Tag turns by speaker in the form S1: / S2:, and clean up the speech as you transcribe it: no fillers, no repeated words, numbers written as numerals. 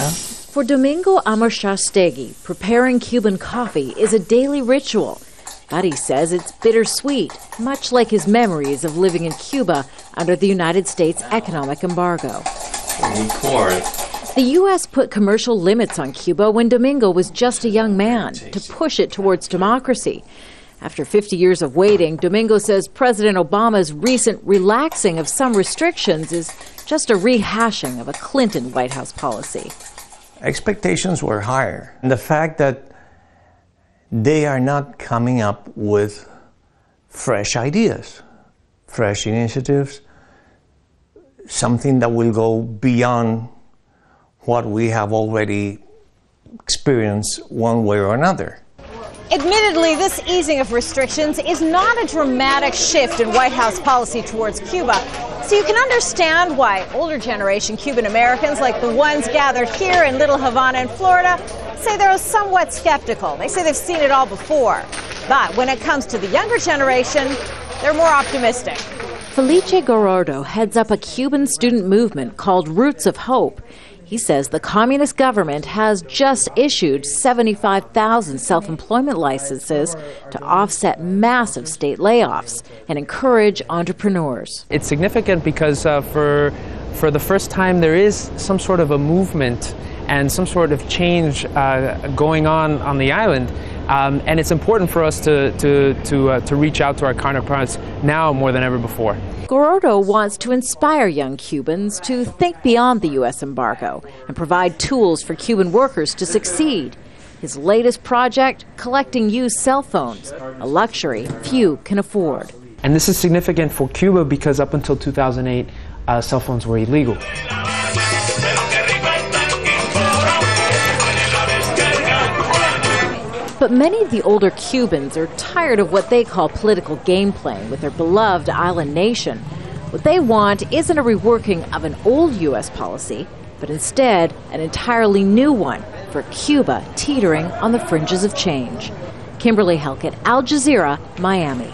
S1: For Domingo Amarshastegui, preparing Cuban coffee is a daily ritual. But he says it's bittersweet, much like his memories of living in Cuba under the United States economic embargo. The U.S. put commercial limits on Cuba when Domingo was just a young man to push it towards democracy. After 50 years of waiting, Domingo says President Obama's recent relaxing of some restrictions is just a rehashing of a Clinton White House policy.
S2: Expectations were higher. And the fact that they are not coming up with fresh ideas, fresh initiatives, something that will go beyond what we have already experienced one way or another.
S3: Admittedly, this easing of restrictions is not a dramatic shift in White House policy towards Cuba. So you can understand why older generation Cuban Americans, like the ones gathered here in Little Havana in Florida, say they're somewhat skeptical. They say they've seen it all before. But when it comes to the younger generation, they're more optimistic.
S1: Felice Gorordo heads up a Cuban student movement called Roots of Hope. He says the communist government has just issued 75,000 self-employment licenses to offset massive state layoffs and encourage entrepreneurs.
S4: It's significant because for the first time there is some sort of a movement and some sort of change going on the island. And it's important for us to reach out to our counterparts now more than ever before.
S1: Gorordo wants to inspire young Cubans to think beyond the U.S. embargo and provide tools for Cuban workers to succeed. His latest project, collecting used cell phones, a luxury few can afford.
S4: And this is significant for Cuba because up until 2008, cell phones were illegal.
S1: But many of the older Cubans are tired of what they call political game playing with their beloved island nation. What they want isn't a reworking of an old U.S. policy, but instead an entirely new one for Cuba teetering on the fringes of change. Kimberly, Halkett, Al Jazeera, Miami.